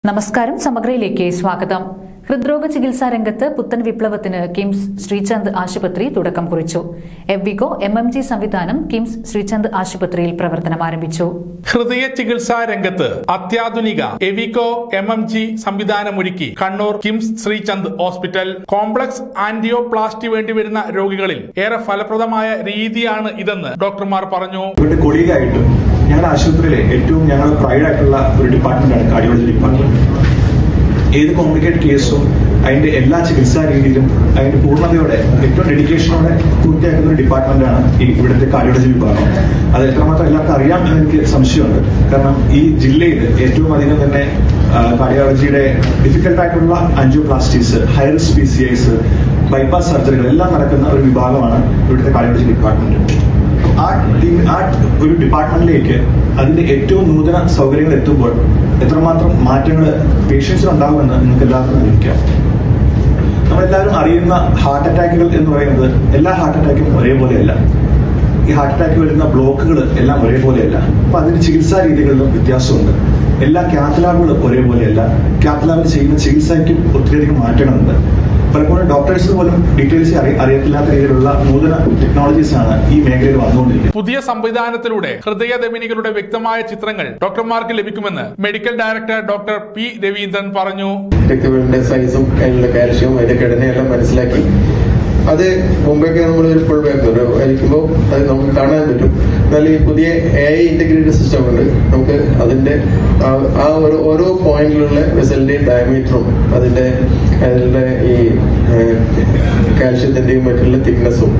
നമസ്കാരം. സമഗ്രയിലേക്ക് സ്വാഗതം. ഹൃദ്രോഗ ചികിത്സാ രംഗത്ത് പുത്തൻ വിപ്ലവത്തിന് കിംസ് ശ്രീചന്ദ് ആശുപത്രി തുടക്കം കുറിച്ചു. എവികോ MMG സംവിധാനം കിംസ് ശ്രീചന്ദ് ആശുപത്രിയിൽ പ്രവർത്തനം ആരംഭിച്ചു. ഹൃദയ ചികിത്സാ രംഗത്ത് അത്യാധുനിക എവികോ MMG സംവിധാനമൊരുക്കി Kannur KIMS Sreechand hospital. Complex angioplasty വേണ്ടിവരുന്ന രോഗികളിൽ ഏറെ ഫലപ്രദമായ രീതിയാണ് ഇതെന്ന് ഡോക്ടർമാർ പറഞ്ഞു. ഞങ്ങളുടെ ആശുപത്രിയിലെ ഏറ്റവും ഞങ്ങൾ പ്രൈഡ് ആയിട്ടുള്ള ഒരു ഡിപ്പാർട്ട്മെന്റാണ് കാർഡിയോളജി ഡിപ്പാർട്ട്മെന്റ്. ഏത് കോംപ്ലിക്കേറ്റഡ് കേസും അതിന്റെ എല്ലാ ചികിത്സാ രീതിയിലും അതിന്റെ പൂർണ്ണതയോടെ ഏറ്റവും ഡെഡിക്കേഷനോടെ പൂർത്തിയാക്കുന്ന ഒരു ഡിപ്പാർട്ട്മെന്റാണ് ഈ ഇവിടുത്തെ കാർഡിയോളജി വിഭാഗം. അത് എത്രമാത്രം എല്ലാവർക്കും അറിയാം എന്ന് എനിക്ക് സംശയമുണ്ട്. കാരണം ഈ ജില്ലയിൽ ഏറ്റവും അധികം തന്നെ കാർഡിയോളജിയുടെ ഡിഫിക്കൽട്ടായിട്ടുള്ള ആൻജിയോപ്ലാസ്റ്റീസ്, ഹൈ റിസ്ക് PCIs, ബൈപ്പാസ് സർജറികൾ എല്ലാം നടക്കുന്ന ഒരു വിഭാഗമാണ് ഇവിടുത്തെ കാർഡിയോളജി ഡിപ്പാർട്ട്മെന്റ്. ആ ഒരു ഡിപ്പാർട്ട്മെന്റിലേക്ക് അതിന്റെ ഏറ്റവും നൂതന സൗകര്യങ്ങൾ എത്തുമ്പോൾ എത്രമാത്രം മാറ്റങ്ങൾ പേഷ്യൻസിൽ ഉണ്ടാകുമെന്ന് നിങ്ങൾക്ക് എല്ലാവർക്കും ഊഹിക്കാം. നമ്മളെല്ലാവരും അറിയുന്ന ഹാർട്ട് അറ്റാക്കുകൾ എന്ന് പറയുന്നത് എല്ലാ ഹാർട്ട് അറ്റാക്കും ഒരേപോലെയല്ല. ഈ ഹാർട്ട് അറ്റാക്ക് വരുന്ന ബ്ലോക്കുകൾ എല്ലാം ഒരേപോലെയല്ല. അപ്പൊ അതിന്റെ ചികിത്സാ രീതികളിലും വ്യത്യാസമുണ്ട്. എല്ലാ കാത്ത് ലാബുകളും ഒരേപോലെയല്ല. കാത്ത് ലാബിൽ ചെയ്യുന്ന ചികിത്സയ്ക്കും ഒത്തിരിയധികം മാറ്റങ്ങളുണ്ട്. പലപ്പോഴും ഡോക്ടേഴ്സ് പോലും ഡീറ്റെയിൽസ് അറിയത്തില്ലാത്ത രീതിയിലുള്ള നൂതന ടെക്നോളജീസ് ആണ് ഈ മേഖലയിൽ വന്നുകൊണ്ടിരിക്കുന്നത്. പുതിയ സംവിധാനത്തിലൂടെ ഹൃദയധമനികളുടെ വ്യക്തമായ ചിത്രങ്ങൾ ഡോക്ടർമാർക്ക് ലഭിക്കുമെന്ന് medical director doctor P. Raveendran പറഞ്ഞു. രക്തങ്ങളുടെ സൈസും അതിനുള്ള കാൽഷ്യവും അതിന്റെ ഘടനയെല്ലാം മനസ്സിലാക്കി അത് മുമ്പൊക്കെ നമ്മൾ ഒരു ഫുൾ ബാക്ക് വലിക്കുമ്പോൾ അത് നമുക്ക് കാണാൻ പറ്റും. എന്നാൽ ഈ പുതിയ AI ഇന്റഗ്രേറ്റഡ് സിസ്റ്റം ഉണ്ട്. നമുക്ക് അതിന്റെ ആ ഓരോ പോയിന്റിലുള്ള വെസലിന്റെയും ഡയമീറ്ററും അതിന്റെ ഈ കാൽഷ്യത്തിന്റെയും മറ്റുള്ള തിക്നെസ്സും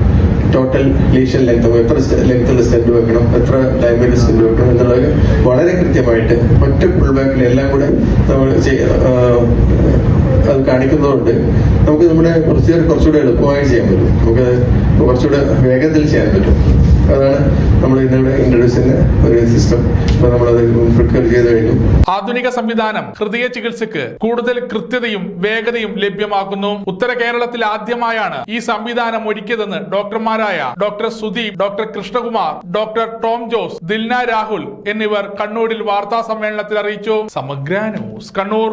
ടോട്ടൽ ലീഷൻ ലെങ്തും എത്ര ലെങ്ത്തുള്ള സ്റ്റെന്റ് വെക്കണം, എത്ര ഡയമീറ്റർ സ്റ്റെന്റ് വെക്കണം എന്നുള്ളത് വളരെ കൃത്യമായിട്ട് ഒറ്റ ഫുൾ ബാക്കിൽ എല്ലാം കൂടെ നമ്മൾ അത് കാണിക്കുന്നതുകൊണ്ട് നമുക്ക് നമ്മുടെ പ്രൊസീജിയർ കുറച്ചുകൂടെ എളുപ്പമായി ചെയ്യാൻ പറ്റും. നമുക്ക് കുറച്ചുകൂടെ വേഗത്തിൽ ചെയ്യാൻ പറ്റും. അതാണ് നമ്മൾ ഇന്നിവിടെ ഇൻട്രൊഡ്യൂസ് ചെയ്യുന്ന ഒരു സിസ്റ്റം. നമ്മളത് പ്രിപ്പയർ ചെയ്ത് കഴിഞ്ഞു. ആധുനിക സംവിധാനം ഹൃദയ ചികിത്സക്ക് കൂടുതൽ കൃത്യതയും വേഗതയും ലഭ്യമാക്കുന്നു. ഉത്തര കേരളത്തിൽ ആദ്യമായാണ് ഈ സംവിധാനം ഒരുക്കിയതെന്ന് ഡോക്ടർമാരായ doctor Sudeep, doctor Krishnakumar, doctor Tom Jose, Dilna Rahul എന്നിവർ കണ്ണൂരിൽ വാർത്താ സമ്മേളനത്തിൽ അറിയിച്ചു. സമഗ്ര ന്യൂസ്, കണ്ണൂർ.